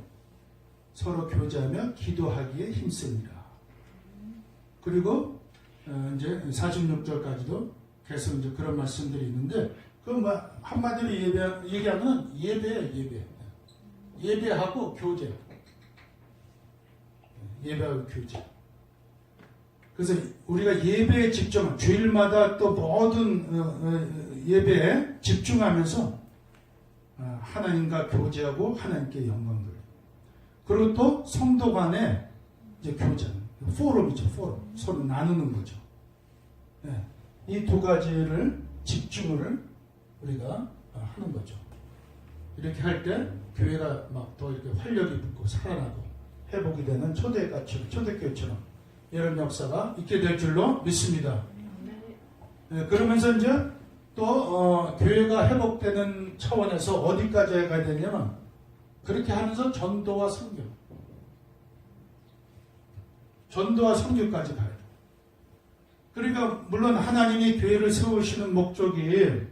S1: 서로 교제하며 기도하기에 힘씁니다. 그리고 이제 46절까지도 계속 이제 그런 말씀들이 있는데 그 뭐 한마디로 얘기하면 예배하고 교제. 예배하고 교제. 그래서 우리가 예배에 집중, 주일마다 또 모든 예배에 집중하면서 하나님과 교제하고 하나님께 영광 돌리고 그리고 또 성도 간에 이제 교제, 포럼이죠, 포럼. 서로 나누는 거죠. 네. 이 두 가지를 집중을 우리가 하는 거죠. 이렇게 할 때 교회가 막 더 이렇게 활력이 붙고 살아나고 회복이 되는 초대교회처럼 이런 역사가 있게 될 줄로 믿습니다. 네, 그러면서 이제 또 교회가 회복되는 차원에서 어디까지 가야 되냐면 그렇게 하면서 전도와 선교까지 가야 돼요. 그러니까 물론 하나님이 교회를 세우시는 목적이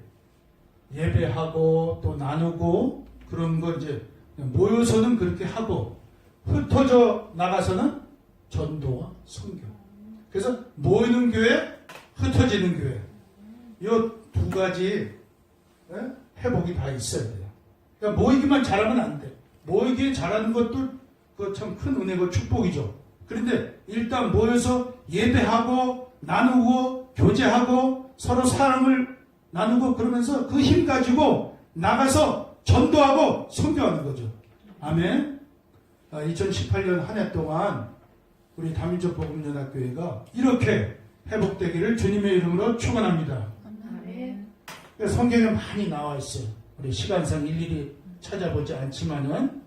S1: 예배하고 또 나누고 그런 거 이제 모여서는 그렇게 하고 흩어져 나가서는 전도와 선교. 그래서 모이는 교회, 흩어지는 교회. 이 두 가지 회복이 다 있어야 돼요. 그러니까 모이기만 잘하면 안 돼. 모이기 잘하는 것도 그 참 큰 은혜고 축복이죠. 그런데 일단 모여서 예배하고 나누고 교제하고 서로 사랑을 나누고 그러면서 그 힘 가지고 나가서 전도하고 선교하는 거죠. 아멘. 2018년 한 해 동안 우리 다민족 복음연합교회가 이렇게 회복되기를 주님의 이름으로 축원합니다. 성경에 많이 나와 있어요. 우리 시간상 일일이 찾아보지 않지만은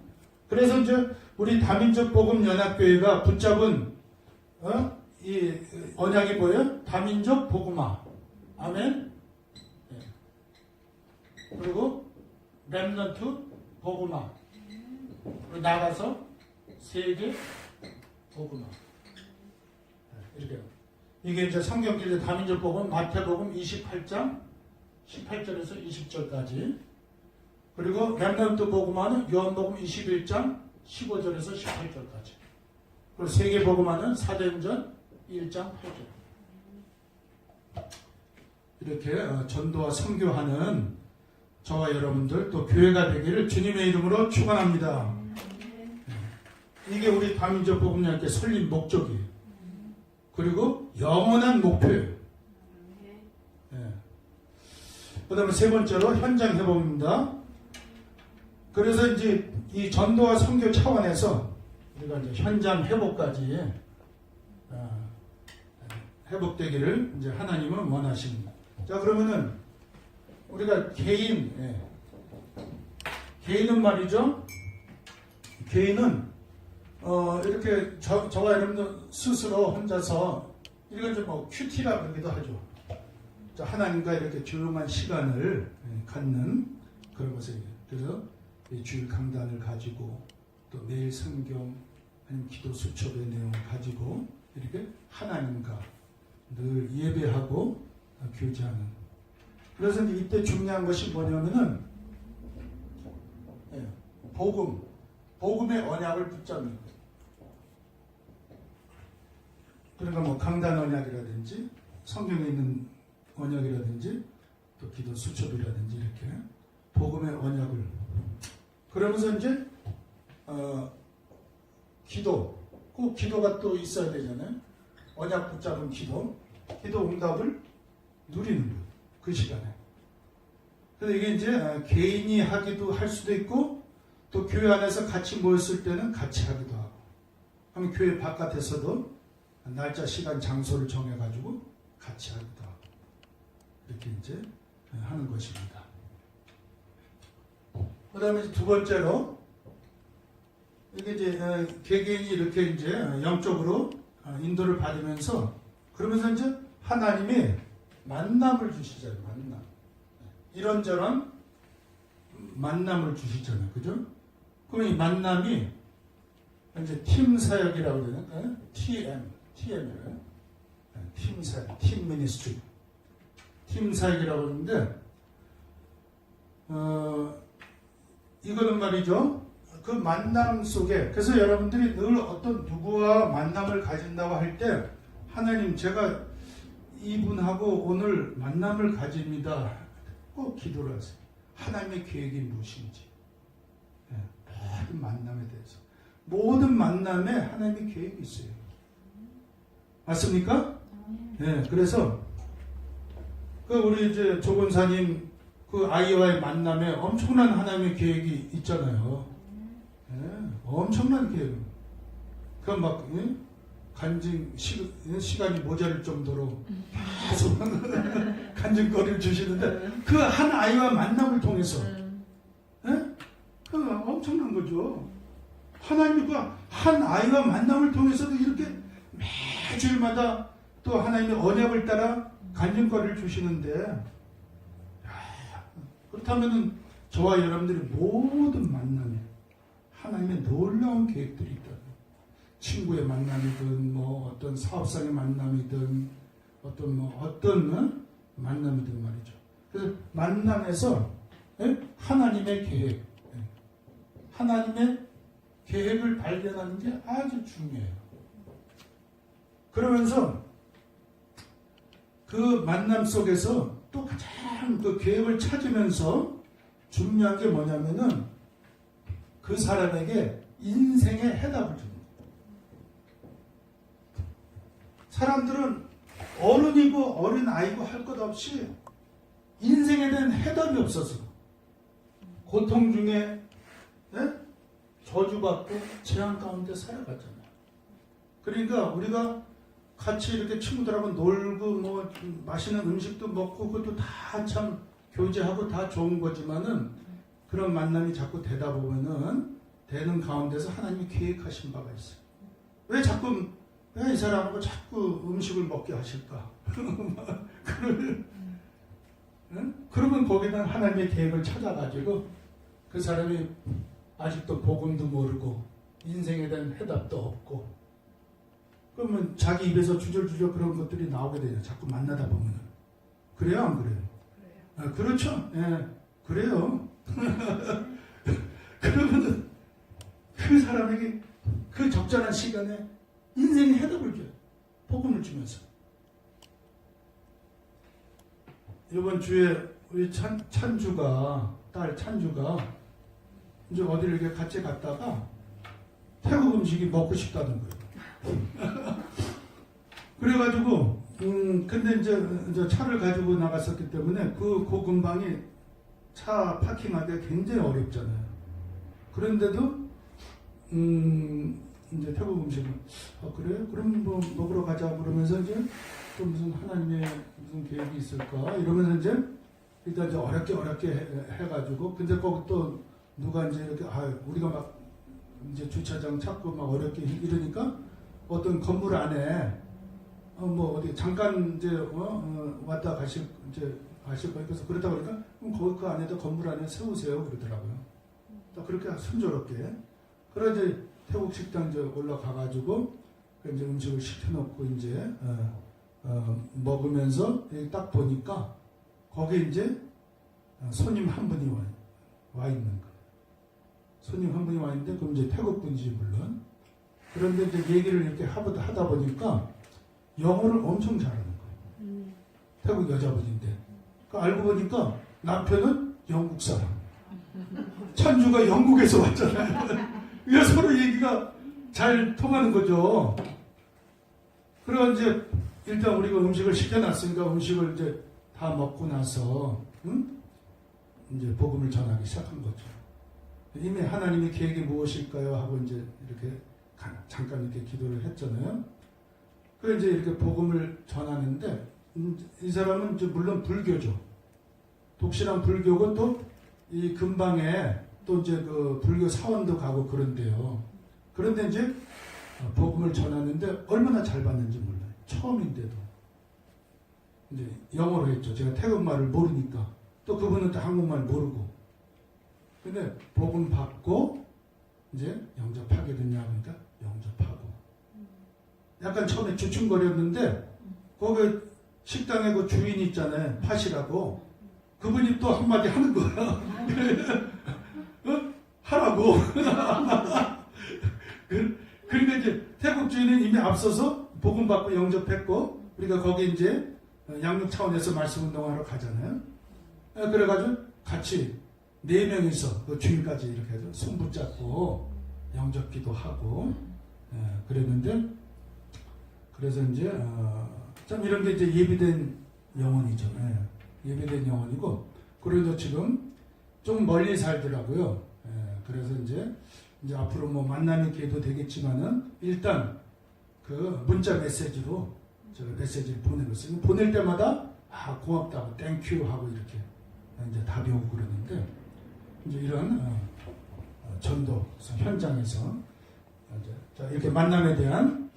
S1: 그래서 이제 우리 다민족 복음연합교회가 붙잡은 이 언약이 뭐예요? 다민족 복음화. 아멘. 그리고 렘넌트 복음화. 나가서 세계 복음화. 이렇게. 이게 이제 성경길 다민족 복음 마태복음 28장 18절에서 20절까지. 그리고 렘넌트 복음화는 요한복음 21장 15절에서 18절까지. 그리고 세계 복음화는 사도행전 1장 8절. 이렇게 전도와 선교하는 저와 여러분들 또 교회가 되기를 주님의 이름으로 축원합니다. 이게 우리 다민족 복음학교 설립 목적이에요. 그리고 영원한 목표예요. 그 다음에 세 번째로 현장 회복입니다. 그래서 이제 이 전도와 선교 차원에서 우리가 이제 현장 회복까지 회복되기를 이제 하나님은 원하십니다. 자, 그러면은 우리가 개인은 말이죠. 개인은 이렇게 저와 여러분들 스스로 혼자서 이건 좀 뭐 큐티라 그러기도 하죠. 하나님과 이렇게 조용한 시간을 갖는 그런 것을, 그래서 주일 강단을 가지고 또 매일 성경 아니면 기도 수첩의 내용을 가지고 이렇게 하나님과 늘 예배하고 교제하는. 그래서 이때 중요한 것이 뭐냐면은 복음의 언약을 붙잡는 거예요. 그러니까 뭐 강단 언약이라든지 성경에 있는 언약이라든지 또 기도 수첩이라든지 이렇게 복음의 언약을, 그러면서 이제 기도, 꼭 기도가 또 있어야 되잖아요. 언약 붙잡은 기도 응답을 누리는 거예요. 그 시간에. 그래서 이게 이제 개인이 하기도 할 수도 있고 또 교회 안에서 같이 모였을 때는 같이 하기도 하고, 하면 교회 바깥에서도 날짜, 시간, 장소를 정해가지고 같이 하기도 하고 이렇게 이제 하는 것입니다. 그 다음에 두 번째로 이게 이제 개개인이 이렇게 이제 영적으로 인도를 받으면서 그러면서 이제 하나님이 만남을 주시잖아요. 만남. 이런저런 만남을 주시잖아요. 그죠? 그럼 이 만남이 이제 팀 사역이라고 그러잖아요. TM이에요. 팀 사역, 팀 미니스트리. 팀 사역이라고 하는데, 이거는 말이죠. 그 만남 속에, 그래서 여러분들이 늘 어떤 누구와 만남을 가진다고 할 때, 하나님, 제가 이분하고 오늘 만남을 가집니다. 꼭 기도를 하세요. 하나님의 계획이 무엇인지. 모든 만남에 대해서. 모든 만남에 하나님의 계획이 있어요. 맞습니까? 네, 그래서, 우리 이제 조 권사님 그 아이와의 만남에 엄청난 하나님의 계획이 있잖아요. 엄청난 계획. 그 막 간증 시간이 모자랄 정도로 계속 간증거리를 주시는데 그 한 아이와 만남을 통해서 그 엄청난 거죠. 하나님이 그 한 아이와 만남을 통해서도 이렇게 매주일마다 또 하나님의 언약을 따라 간증거리를 주시는데, 그렇다면 저와 여러분들의 모든 만남에 하나님의 놀라운 계획들이 있다. 친구의 만남이든 뭐 어떤 사업상의 만남이든 어떤 만남이든 말이죠. 그래서 만남에서 하나님의 계획, 하나님의 계획을 발견하는 게 아주 중요해요. 그러면서 그 만남 속에서 또 가장 그 계획을 찾으면서 중요한 게 뭐냐면은 그 사람에게 인생의 해답을 줍니다. 사람들은 어른이고 어린아이고 할 것 없이 인생에 대한 해답이 없어서 고통 중에 저주받고 재앙 가운데 살아갔잖아요. 그러니까 우리가 같이 이렇게 친구들하고 놀고 뭐 맛있는 음식도 먹고 그것도 다 참 교제하고 다 좋은 거지만은 그런 만남이 자꾸 되다 보면은 되는 가운데서 하나님이 계획하신 바가 있어요. 왜 이 사람하고 자꾸 음식을 먹게 하실까? 그러면 거기는 하나님의 계획을 찾아가지고 그 사람이 아직도 복음도 모르고 인생에 대한 해답도 없고 그러면 자기 입에서 주절주절 그런 것들이 나오게 되죠. 자꾸 만나다 보면. 그래요? 안 그래요? 그래요. 그렇죠. 예, 그래요. 그러면은 그 사람에게 그 적절한 시간에 인생의 해답을 줘요. 복음을 주면서. 이번 주에 우리 찬주가 딸 찬주가 이제 어디를 이렇게 같이 갔다가 태국 음식이 먹고 싶다는 거예요. 그래가지고 근데 이제 차를 가지고 나갔었기 때문에 그 고근방이 차 파킹하기가 굉장히 어렵잖아요. 그런데도 이제 태국 음식은 그래? 그럼 뭐 먹으러 가자 그러면서 이제 또 무슨 하나님의 무슨 계획이 있을까 이러면서 이제 일단 이제 어렵게 해가지고 근데 거기 또 누가 이제 이렇게 우리가 막 이제 주차장 찾고 막 어렵게 이러니까 어떤 건물 안에 뭐 어디 잠깐 이제 왔다 가실 거예요. 그래서 그러다 보니까 그럼 거기 그 안에다 건물 안에 세우세요 그러더라고요. 또 그렇게 순조롭게. 그래 이제 태국 식당 이제 올라가가지고 이제 음식을 시켜놓고 이제 먹으면서 딱 보니까 거기 이제 손님 한 분이 와 있는 거예요. 손님 한 분이 와 있는데 그럼 이제 태국 분이지 물론. 그런데 이제 얘기를 이렇게 하다 보니까 영어를 엄청 잘하는 거예요. 태국 여자분인데. 알고 보니까 남편은 영국 사람. 찬주가 영국에서 왔잖아요. 그래서 서로 얘기가 잘 통하는 거죠. 그리고 이제 일단 우리가 음식을 시켜놨으니까 음식을 이제 다 먹고 나서 이제 복음을 전하기 시작한 거죠. 이미 하나님의 계획이 무엇일까요? 하고 이제 이렇게 잠깐 이렇게 기도를 했잖아요. 그래서 이제 이렇게 복음을 전하는데 이 사람은 이제 물론 불교죠. 독실한 불교고 또 이 근방에 또 이제 그 불교 사원도 가고 그런데요. 그런데 이제 복음을 전하는데 얼마나 잘 받는지 몰라요. 처음인데도. 이제 영어로 했죠. 제가 태국말을 모르니까. 또 그분은 또 한국말 모르고. 근데 복음 받고 이제 영접하게 됐냐 하니까 영접하고. 약간 처음에 주춤거렸는데 거기 식당에 그 주인 있잖아요. 팥이라고. 그분이 또 한마디 하는 거야. 하라고. 그러니까 이제 태국 주인은 이미 앞서서 복음 받고 영접했고 우리가 거기 이제 양육 차원에서 말씀 운동하러 가잖아요. 그래가지고 같이 4명이서 그 주인까지 이렇게 해서 손 붙잡고 영접기도 하고 그랬는데 그래서 이제 참 이런 게 이제 예비된 영혼이죠. 예비된 영혼이고 그래도 지금 좀 멀리 살더라고요. 그래서 이제 앞으로 뭐 만남의 기회도 되겠지만은 일단 그 문자 메시지로 제가 메시지를 보내고 있어요. 보낼 때마다 고맙다고 땡큐 하고 이렇게 이제 답이 오고 그러는데 이제 이런 전도 현장에서 이제 이렇게 만남에 대한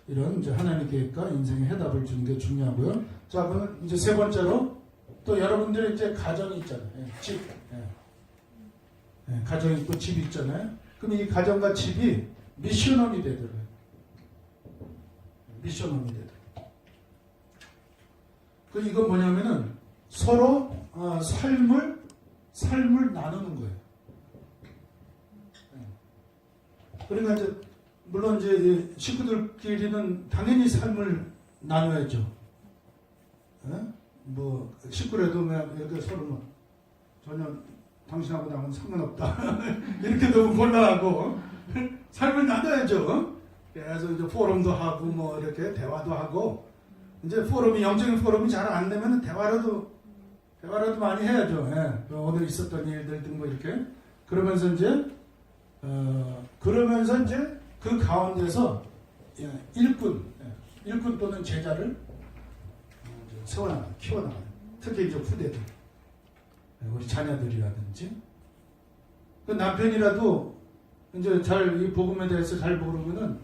S1: 이런 이제 하나님의 계획과 인생의 해답을 주는 게 중요하고요. 자, 그러면 이제 세 번째로 또 여러분들의 이제 가정이 있잖아요. 집. 가정이 있고 집이 있잖아요. 그럼 이 가정과 집이 미션홈이 되더라고요. 미션홈이 되더라고요. 그 이건 뭐냐면은 서로 삶을 나누는 거예요. 그러니까 이제 물론 이제 식구들끼리는 당연히 삶을 나눠야죠. 뭐 식구라도 이렇게 서로 뭐 전혀 당신하고 나하고는 상관없다 이렇게 너무 곤란하고 삶을 나눠야죠. 그래서 이제 포럼도 하고 뭐 이렇게 대화도 하고 이제 포럼이 영적인 포럼이 잘 안 되면 대화라도 많이 해야죠. 오늘 있었던 일들 등 뭐 이렇게 그러면서 이제 그 가운데서 일꾼 또는 제자를 세워나가요. 키워나가요. 특히 이제 후대들. 우리 자녀들이라든지. 그 남편이라도 이제 이 복음에 대해서 잘 모르면은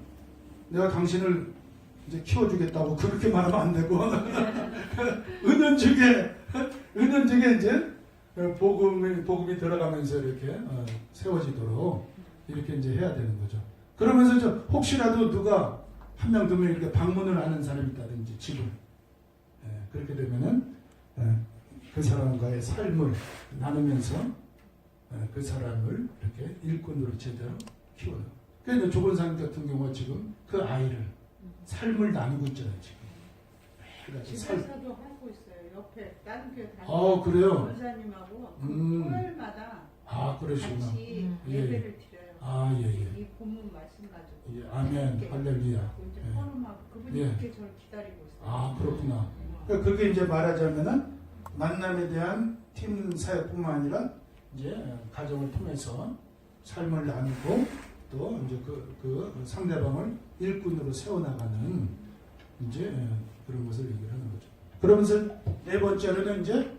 S1: 내가 당신을 이제 키워주겠다고 그렇게 말하면 안 되고. 은연중에 이제 복음이 들어가면서 이렇게 세워지도록 이렇게 이제 해야 되는 거죠. 그러면서 혹시라도 누가 한 명, 2명 이렇게 방문을 하는 사람이 있다든지 집을. 그렇게 되면은 그 사람과의 삶을 나누면서 그 사람을 이렇게 일꾼으로 제대로 키워요. 그러니까 조건상 같은 경우가 지금 그 아이를 삶을 나누고 있잖아요. 지금 그래서
S3: 집에서도 하고 있어요. 옆에 다른 교회 다니는
S1: 아, 그래요?
S3: 원사님하고 토요일마다
S1: 그러시구나.
S3: 같이
S1: 예.
S3: 예배를 드려요.
S1: 아, 예, 예.
S3: 이 본문 말씀 가지고.
S1: 예, 아멘,
S3: 이렇게
S1: 할렐루야.
S3: 하고 이제
S1: 예.
S3: 포럼하고 그분이
S1: 예.
S3: 이렇게 저를 기다리고 있어요.
S1: 아, 그렇구나. 그러니까 그게 이제 말하자면은 만남에 대한 팀 사역뿐만 아니라 이제 가정을 통해서 삶을 나누고 또 이제 그 상대방을 일꾼으로 세워나가는 이제 그런 것을 얘기를 하는 거죠. 그러면서 네 번째로는 이제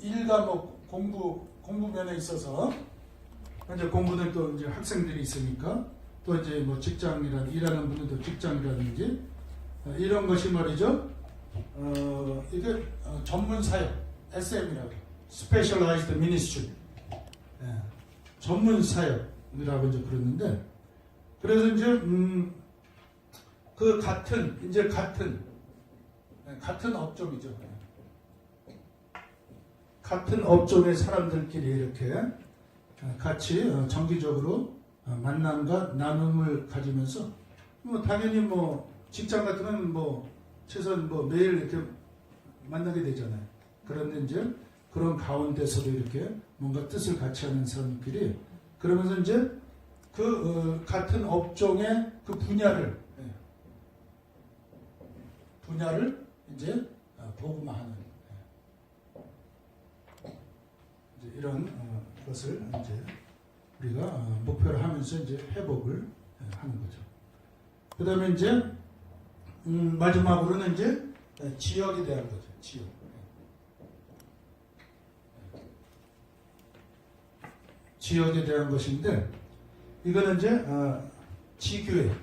S1: 일과목 공부 면에 있어서 이제 공부는 또 이제 학생들이 있으니까 또 이제 뭐 직장이라든 일하는 분들도 직장이라든지 이런 것이 말이죠. 이게 전문 사역 SM이라고 Specialized Ministry 전문 사역이라고 이제 그러는데 그래서 이제 그 같은 업종이죠. 같은 업종의 사람들끼리 이렇게 같이 정기적으로 만남과 나눔을 가지면서 뭐 당연히 뭐 직장 같으면 뭐 최소한 뭐 매일 이렇게 만나게 되잖아요. 그런데 이제 그런 가운데서도 이렇게 뭔가 뜻을 같이 하는 사람끼리 그러면서 이제 같은 업종의 그 분야를 이제 복음화하는 이제 이런 것을 이제 우리가 목표로 하면서 이제 회복을 하는 거죠. 그다음에 이제 마지막으로는 이제 지역에 대한 거죠. 지역. 지역에 대한 것인데 이거는 이제 지교회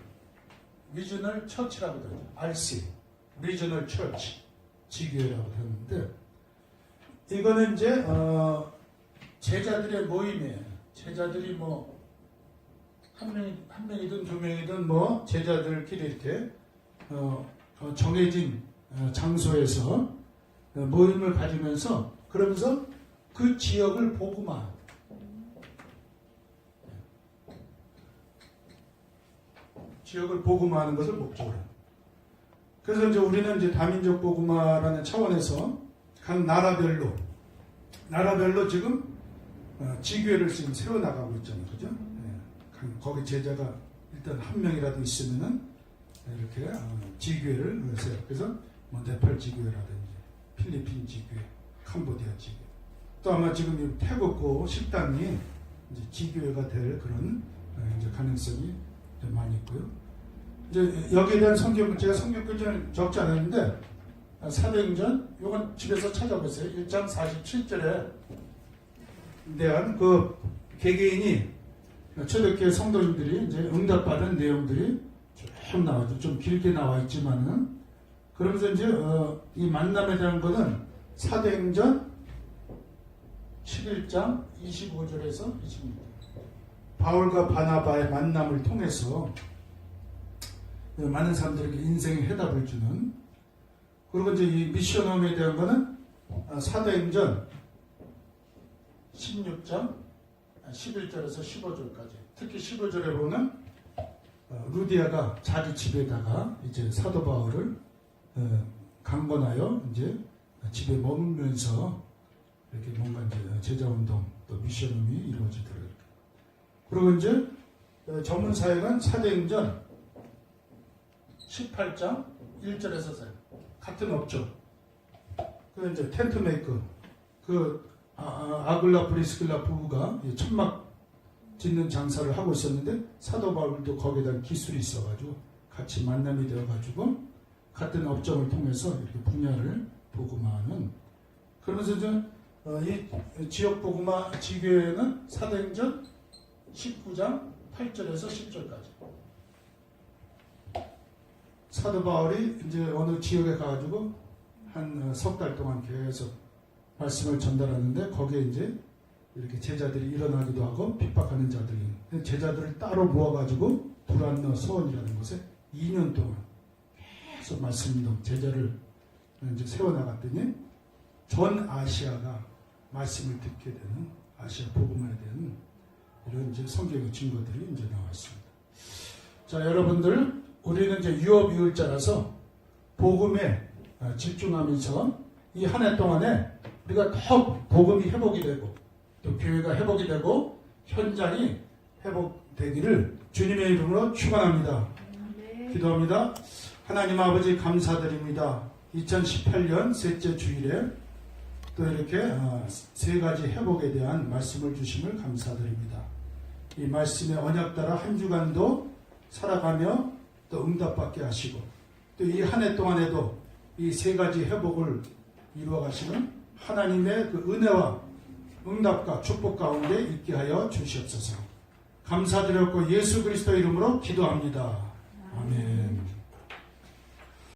S1: 리저널 처치라고 그러죠. RC 리저널 처치 지교회라고 하는데 이거는 이제 제자들의 모임이에요. 제자들이 뭐 한 명이든 두 명이든 뭐 제자들끼리 이렇게 정해진 장소에서 모임을 가지면서 그러면서 그 지역을 복음화. 지역을 복음화하는 것을 목적으로. 그래서 이제 우리는 이제 다민족 복음화라는 차원에서 각 나라별로 지금 지교회를 지금 세워나가고 있잖아요. 그죠? 거기 제자가 일단 한 명이라도 있으면은 이렇게 지교회를 세워. 그래서 뭐 네팔 지교회라든지 필리핀 지교회, 캄보디아 지교회. 또 아마 지금 이 태국고 식당이 이제 지교회가 될 그런 이제 가능성이 좀 많이 있고요. 이제 여기에 대한 제가 성경을 적지 않았는데 사도행전 요건 집에서 찾아보세요. 1장 47절에 대한 그 개개인이 초대교회 성도님들이 이제 응답받은 내용들이 쭉 나와죠. 좀 길게 나와 있지만은 그러면서 이제 이 만남에 대한 거는 사도행전 11장 25절에서 26절. 바울과 바나바의 만남을 통해서 많은 사람들에게 인생의 해답을 주는 그리고 이제 이 미션홈에 대한 거는 사도행전 16장 11절에서 15절까지 특히 15절에 보면 루디아가 자기 집에다가 이제 사도 바울을 강권하여 이제 집에 머물면서 이렇게 뭔가 이제 제자운동 또 미션홈이 이루어지더라고요. 그리고 이제 전문 사역은 사도행전 18장 1절에서 4절 같은 업종. 그 이제 텐트 메이커 아글라 브리스길라 부부가 천막 짓는 장사를 하고 있었는데 사도 바울도 거기에 기술이 있어가지고 같이 만남이 되어가지고 같은 업종을 통해서 이렇게 분야를 복음화하는 그러면서 이 지역 복음화 지교회는 사도행전 19장 8절에서 10절까지 사도 바울이 이제 어느 지역에 가가지고 한 석 달 동안 계속 말씀을 전달하는데 거기에 이제 이렇게 제자들이 일어나기도 하고 핍박하는 자들이 제자들을 따로 모아가지고 두란노 소원이라는 곳에 2년 동안 계속 말씀운동 제자를 이제 세워나갔더니 전 아시아가 말씀을 듣게 되는 아시아 복음화에 대한 이런 이제 성경의 증거들이 이제 나와 있습니다. 자, 여러분들, 우리는 이제 유업이율자라서 복음에 집중하면서 이 한 해 동안에 우리가 더 복음이 회복이 되고 또 교회가 회복이 되고 현장이 회복되기를 주님의 이름으로 축원합니다. 기도합니다. 하나님 아버지 감사드립니다. 2018년 셋째 주일에 또 이렇게 세 가지 회복에 대한 말씀을 주심을 감사드립니다. 이 말씀의 언약 따라 한 주간도 살아가며 또 응답받게 하시고 또 이 한 해 동안에도 이 세 가지 회복을 이루어 가시는 하나님의 그 은혜와 응답과 축복 가운데 있게 하여 주시옵소서. 감사드렸고 예수 그리스도 이름으로 기도합니다. 아멘.